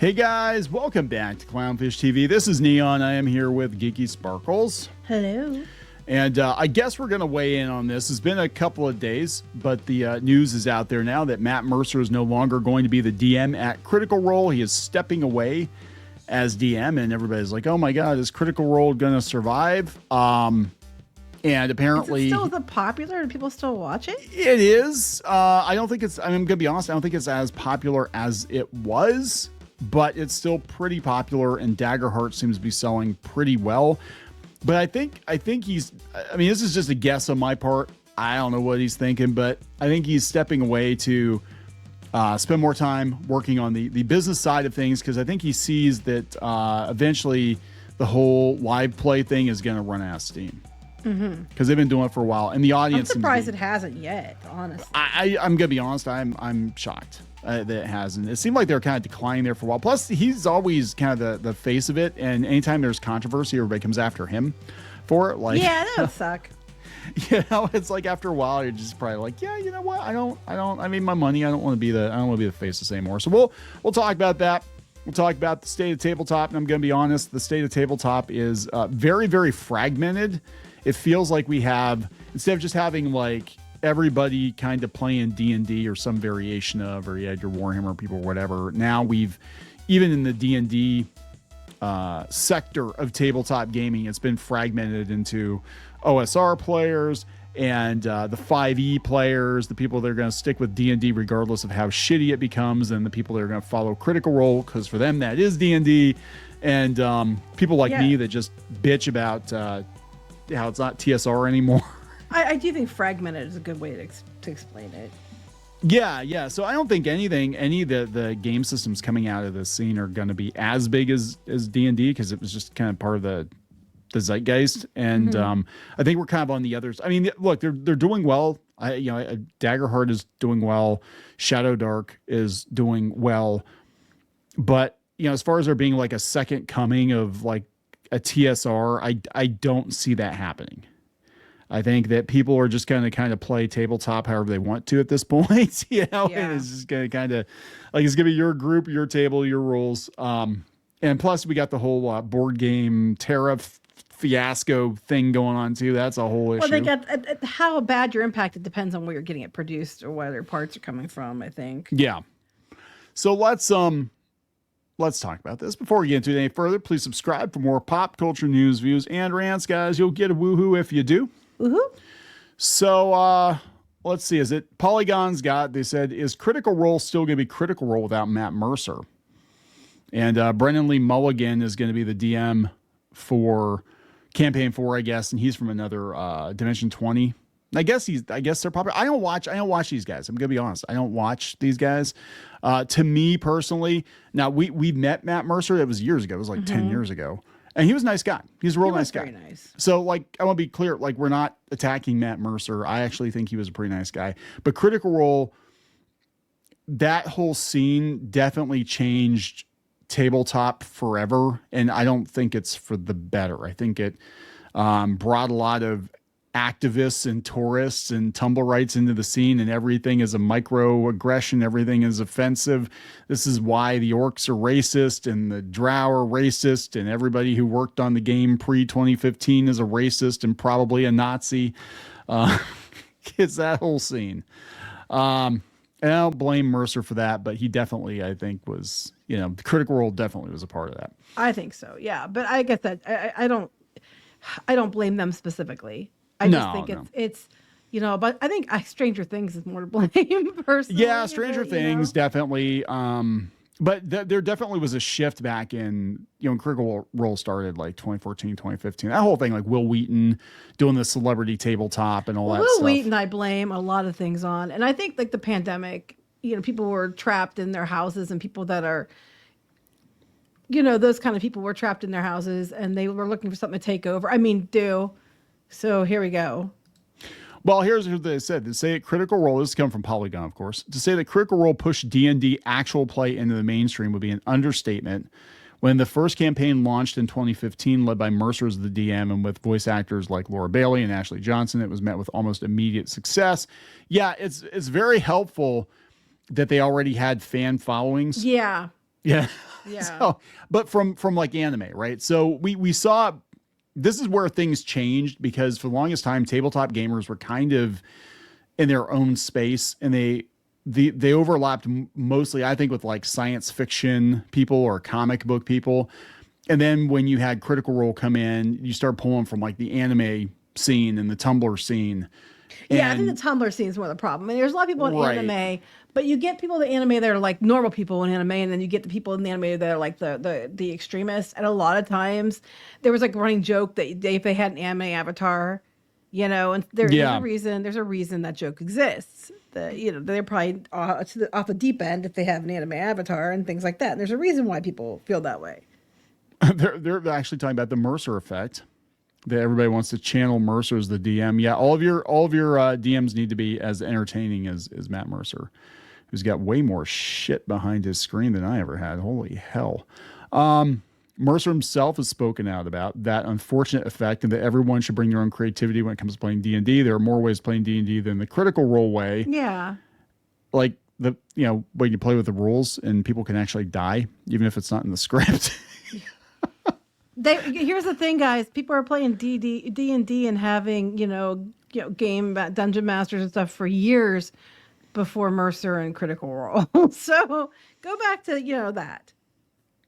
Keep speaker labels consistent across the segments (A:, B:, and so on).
A: Hey guys, welcome back to Clownfish TV. This is Kneon. I am here with Geeky Sparkles.
B: Hello.
A: And I guess we're going to weigh in on this. It's been a couple of days, but the news is out there now that Matt Mercer is no longer going to be the DM at Critical Role. He is stepping away as DM, and everybody's like, oh my God, is Critical Role going to survive? And apparently...
B: Is it still popular? Do people still watch it?
A: It is. I don't think it's... I'm going to be honest, I don't think it's as popular as it was, but it's still pretty popular, and Daggerheart seems to be selling pretty well. But I think he's, I mean, this is just a guess on my part. I don't know what he's thinking, but I think he's stepping away to spend more time working on the business side of things, because I think he sees that eventually the whole live play thing is going to run out of steam. Because they've been doing it for a while, and the audience.
B: I'm surprised it hasn't yet, honestly.
A: I'm gonna be honest. I'm shocked that it hasn't. It seemed like they were kind of declining there for a while. Plus, he's always kind of the face of it, and anytime there's controversy, everybody comes after him for it. Like,
B: yeah, that would suck.
A: You know, it's like after a while, you're just probably like, yeah, you know what? I made my money. I don't want to be the face of this anymore. So we'll talk about that. We'll talk about the state of tabletop, and I'm gonna be honest. The state of tabletop is very, very fragmented. It feels like we have, instead of just having like everybody kind of playing D&D or some variation of, or you had your Warhammer people or whatever. Now we've, even in the D&D sector of tabletop gaming, it's been fragmented into OSR players and the 5e players, the people that are going to stick with D&D regardless of how shitty it becomes, and the people that are going to follow Critical Role because for them that is D&D, and people like me that just bitch about how it's not TSR anymore.
B: I do think fragmented is a good way to explain it.
A: Yeah. So I don't think any of the game systems coming out of this scene are going to be as big as D&D, because it was just kind of part of the zeitgeist. And I think we're kind of on the others. I mean, look, they're doing well. Daggerheart is doing well. Shadow Dark is doing well. But, as far as there being like a second coming of like a TSR, I don't see that happening. I think that people are just going to kind of play tabletop however they want to at this point, and it's just going to kind of like, it's going to be your group, your table, your rules. And plus we got the whole board game tariff fiasco thing going on too. That's a whole issue.
B: Well, they got how bad you're impacted depends on where you're getting it produced or where their parts are coming from, I think.
A: Yeah. So let's talk about this. Before we get into it any further, please subscribe for more pop culture news, views, and rants, guys. You'll get a woohoo if you do.
B: Woohoo.
A: So let's see. Is it Polygon's they said, is Critical Role still going to be Critical Role without Matt Mercer? And Brendan Lee Mulligan is going to be the DM for Campaign 4, I guess, and he's from another Dimension 20. I guess they're popular. I don't watch these guys. I'm gonna be honest. I don't watch these guys. To me personally, now we met Matt Mercer. It was years ago. It was like 10 years ago, and he was a nice guy. He's a real nice guy.
B: Very nice.
A: So like, I want to be clear. Like, we're not attacking Matt Mercer. I actually think he was a pretty nice guy. But Critical Role, that whole scene definitely changed tabletop forever, and I don't think it's for the better. I think it brought a lot of activists and tourists and tumblerites into the scene, and everything is a microaggression. Everything is offensive. This is why the orcs are racist and the drow are racist, and everybody who worked on the game pre-2015 is a racist and probably a Nazi. It's that whole scene. And I don't blame Mercer for that, but he definitely, I think, was, the Critical Role definitely was a part of that.
B: I think so, yeah. But I get that. I don't blame them specifically. I just think it's but I think Stranger Things is more to blame personally.
A: Yeah, Stranger Things definitely. But there definitely was a shift back in, Critical Role started like 2014, 2015. That whole thing, like Will Wheaton doing the celebrity tabletop and all that stuff.
B: Will Wheaton, I blame a lot of things on. And I think like the pandemic, people were trapped in their houses, and people that are, those kind of people were trapped in their houses, and they were looking for something to take over. So here we go.
A: Well, here's what they said. They say Critical Role, this is coming from Polygon, of course, to say that Critical Role pushed D&D actual play into the mainstream would be an understatement. When the first campaign launched in 2015, led by Mercer as the DM and with voice actors like Laura Bailey and Ashley Johnson, it was met with almost immediate success. Yeah, it's very helpful that they already had fan followings.
B: Yeah.
A: Yeah.
B: Yeah.
A: So, but from like anime, right? So we saw this is where things changed because for the longest time, tabletop gamers were kind of in their own space, and they overlapped mostly, I think, with like science fiction people or comic book people. And then when you had Critical Role come in, you start pulling from like the anime scene and the Tumblr scene.
B: Yeah, I think the Tumblr scene is more the problem. I mean, there's a lot of people in
A: Right.
B: anime, but you get people in the anime that are like normal people in anime, and then you get the people in the anime that are like the extremists. And a lot of times, there was like a running joke that if they had an anime avatar, and there's a reason that joke exists. They're probably off the deep end if they have an anime avatar and things like that. And there's a reason why people feel that way.
A: They're actually talking about the Mercer effect. That everybody wants to channel Mercer as the DM. Yeah, all of your DMs need to be as entertaining as Matt Mercer, who's got way more shit behind his screen than I ever had. Holy hell. Mercer himself has spoken out about that unfortunate effect and that everyone should bring their own creativity when it comes to playing D&D. There are more ways playing D&D than the Critical Role way.
B: Yeah.
A: Like when you play with the rules and people can actually die, even if it's not in the script.
B: Here's the thing, guys. People are playing D&D and having, game dungeon masters and stuff for years before Mercer and Critical Role. So go back to, that.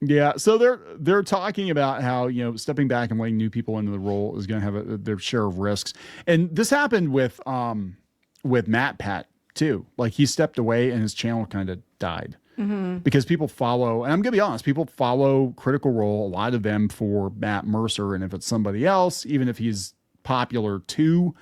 A: Yeah. So they're talking about how, stepping back and letting new people into the role is going to have their share of risks. And this happened with Matt Pat too. Like he stepped away and his channel kind of died. Mm-hmm. Because people follow, and I'm going to be honest, people follow Critical Role, a lot of them for Matt Mercer. And if it's somebody else, even if he's popular too,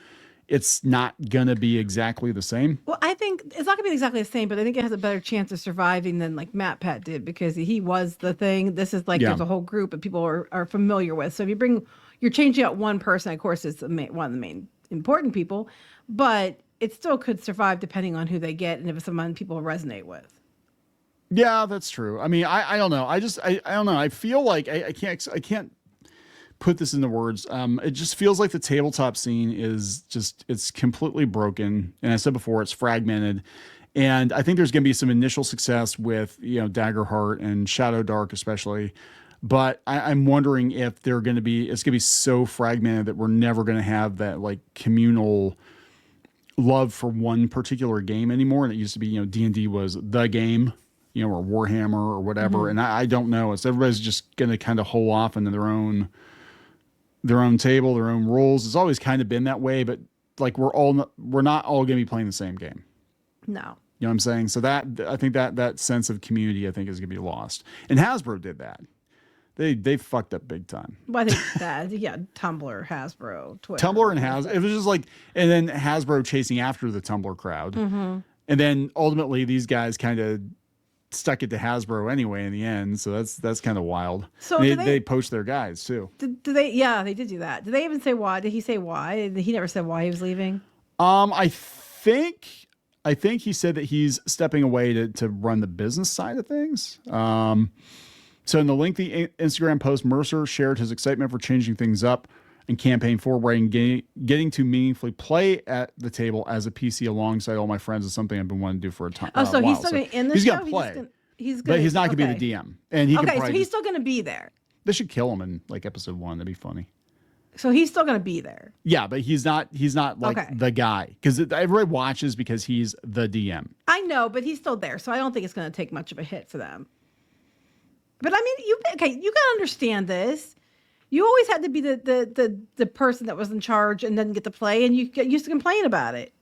A: it's not going to be exactly the same.
B: Well, I think it's not going to be exactly the same, but I think it has a better chance of surviving than like Matt Pat did because he was the thing. This is like there's a whole group that people are familiar with. So if you're changing out one person, of course, it's one of the main important people, but it still could survive depending on who they get and if it's someone people resonate with.
A: Yeah, that's true. I mean, I don't know. I don't know. I feel like I can't put this into words. It just feels like the tabletop scene is it's completely broken. And I said before, it's fragmented. And I think there's going to be some initial success with, Daggerheart and Shadow Dark, especially. But I'm wondering if it's going to be so fragmented that we're never going to have that like communal love for one particular game anymore. And it used to be, D&D was the game. Or Warhammer or whatever. Mm-hmm. And I don't know. It's everybody's just going to kind of hole off into their own table, their own rules. It's always kind of been that way, but like we're not all going to be playing the same game.
B: No.
A: You know what I'm saying? So I think that sense of community, I think is going to be lost. And Hasbro did that. They fucked up big time.
B: Well, I think that, Tumblr, Hasbro, Twitter.
A: Tumblr and Hasbro. It was just like, and then Hasbro chasing after the Tumblr crowd. Mm-hmm. And then ultimately these guys kind of stuck it to Hasbro anyway in the end, so that's kind of wild. So they poached their guys too.
B: Did they? Yeah, they did do that. Did they even say why? Did he say why? He never said why he was leaving.
A: I think he said that he's stepping away to run the business side of things. So in the lengthy Instagram post, Mercer shared his excitement for changing things up and campaign forward and getting to meaningfully play at the table as a PC alongside all my friends is something I've been wanting to do for a time.
B: Oh, so he's still going to in the show?
A: He's going to play. But he's not going to be the DM. And so
B: he's still going to be there.
A: They should kill him in like episode 1. That'd be funny.
B: So he's still going to be there.
A: Yeah, but he's not like the guy because everybody watches because he's the DM.
B: I know, but he's still there, so I don't think it's going to take much of a hit for them. But I mean, you got to understand this. You always had to be the person that was in charge and didn't get to play, and you used to complain about it.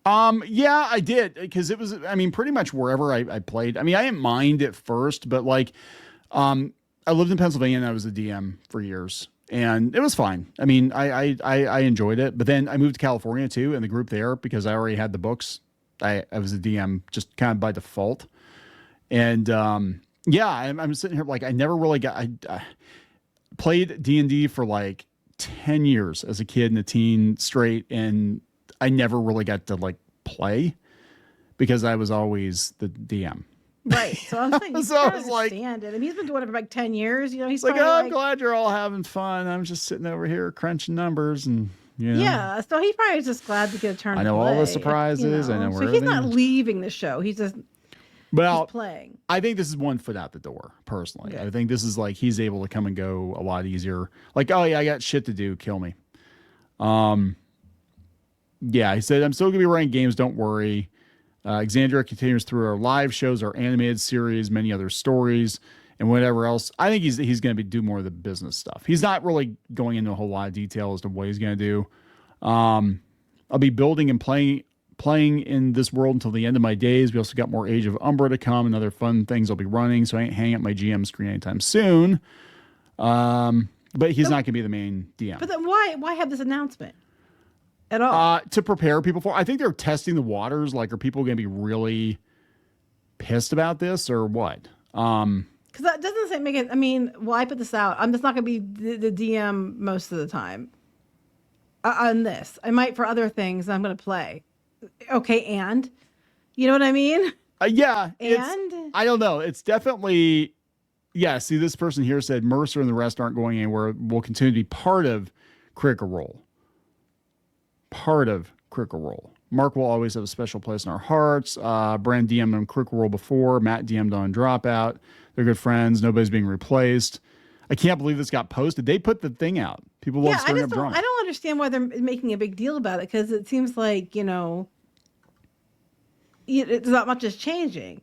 A: Yeah, I did because it was. I mean, pretty much wherever I played. I mean, I didn't mind at first, but like, I lived in Pennsylvania and I was a DM for years, and it was fine. I mean, I enjoyed it, but then I moved to California too, and the group there because I already had the books. I was a DM just kind of by default, and yeah, I'm sitting here like I never really got. I played D&D for like 10 years as a kid and a teen straight, and I never really got to like play because I was always the DM.
B: Right. So I'm saying,
A: so I was like,
B: it. And he's been doing it for like 10 years. He's
A: like, I'm glad you're all having fun. I'm just sitting over here crunching numbers and.
B: Yeah, so he probably just glad to get a turn.
A: I know all the surprises. I know where.
B: So he's not leaving the show. He's just.
A: Well,
B: Just playing.
A: I think this is one foot out the door, personally.
B: Okay.
A: I think this is like he's able to come and go a lot easier. Like, oh yeah, I got shit to do. Kill me. Yeah, he said, I'm still going to be running games. Don't worry. Exandria continues through our live shows, our animated series, many other stories, and whatever else. I think he's going to do more of the business stuff. He's not really going into a whole lot of detail as to what he's going to do. I'll be building and playing in this world until the end of my days. We also got more Age of Umbra to come and other fun things I'll be running, so I ain't hanging up my GM screen anytime soon. But he's not going to be the main DM.
B: But then why have this announcement at all?
A: To prepare people for. I think they're testing the waters. Like, are people going to be really pissed about this or what?
B: Because that doesn't say make it. I mean, well, I put this out. I'm just not going to be the DM most of the time on this. I might for other things. I'm going to play. Okay, and you know what I mean?
A: Yeah.
B: And
A: I don't know. It's definitely. Yeah, see, this person here said Mercer and the rest aren't going anywhere. We'll continue to be part of Critical Role. Part of Critical Role. Mark will always have a special place in our hearts. Brand DM'd on Critical Role before. Matt DM'd on Dropout. They're good friends. Nobody's being replaced. I can't believe this got posted. They put the thing out. People love stirring up drama.
B: I don't understand why they're making a big deal about it, because it seems like, it's not much is changing.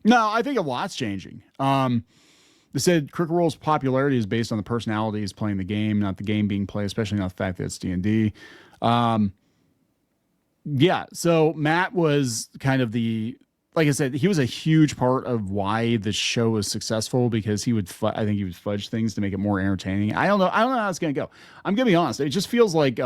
A: No, I think a lot's changing. They said Critical Role's popularity is based on the personalities playing the game, not the game being played, especially not the fact that it's D&D. Yeah, so Matt was kind of like I said, he was a huge part of why the show was successful, because he would, I think he would fudge things to make it more entertaining. I don't know how it's going to go. I'm going to be honest. It just feels like,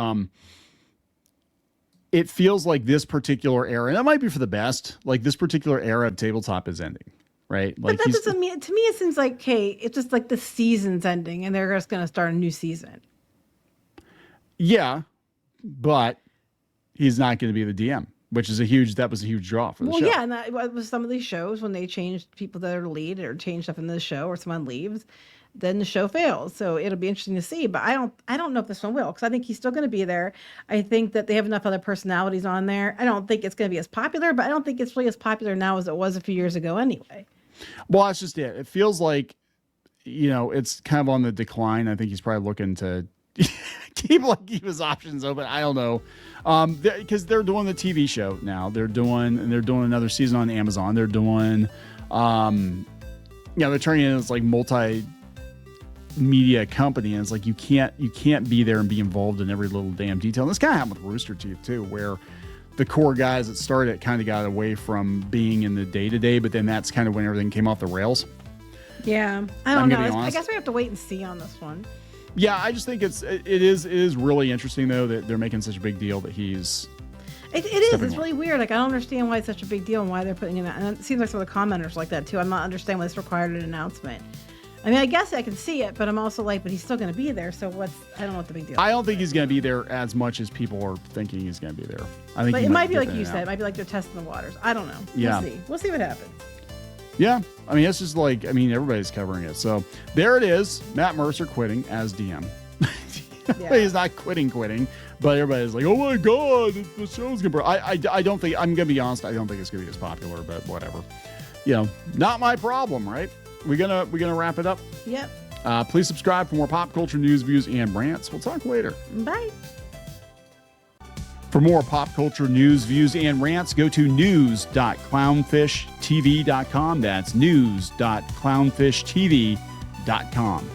A: this particular era, and it might be for the best, like this particular era of tabletop is ending. Right. Like,
B: but that doesn't mean, to me, it seems like, hey, it's just like the season's ending and they're just going to start a new season.
A: Yeah, but he's not going to be the DM, which is that was a huge draw for the show.
B: Well, yeah, and that was some of these shows when they changed people that are lead or change stuff in the show, or someone leaves, then the show fails. So it'll be interesting to see. But I don't know if this one will, because I think he's still going to be there. I think that they have enough other personalities on there. I don't think it's going to be as popular, but I don't think it's really as popular now as it was a few years ago anyway.
A: Well, that's just it. It feels like, it's kind of on the decline. I think he's probably looking to keep his options open. I don't know. Because they're doing the TV show now. They're doing another season on Amazon. They're doing, they're turning it into this like multimedia company. And it's like, you can't be there and be involved in every little damn detail. And this kind of happened with Rooster Teeth too, where the core guys that started it kind of got away from being in the day-to-day, but then that's kind of when everything came off the rails.
B: Yeah. I don't know. I guess we have to wait and see on this one.
A: Yeah, I just think it is really interesting though that they're making such a big deal that he's.
B: It is. It's really weird. Like, I don't understand why it's such a big deal and why they're putting it out. And it seems like some of the commenters like that too. I'm not understanding why this required an announcement. I mean, I guess I can see it, but I'm also like, but he's still going to be there. So I don't know what the big deal is.
A: I don't think he's going to be there as much as people are thinking he's going to be there. I think
B: but it might be like you said. It might be like they're testing the waters. I don't know.
A: Yeah.
B: We'll see what happens.
A: Yeah. I mean, it's just like, everybody's covering it. So there it is. Matt Mercer quitting as DM. Yeah. He's not quitting, but everybody's like, oh my God, the show's going to. I don't think, I'm going to be honest, I don't think it's going to be as popular, but whatever. Not my problem, right? We're gonna wrap it up.
B: Yep.
A: Please subscribe for more pop culture news, views, and rants. We'll talk later.
B: Bye.
A: For more pop culture news, views, and rants, go to news.clownfishtv.com. That's news.clownfishtv.com.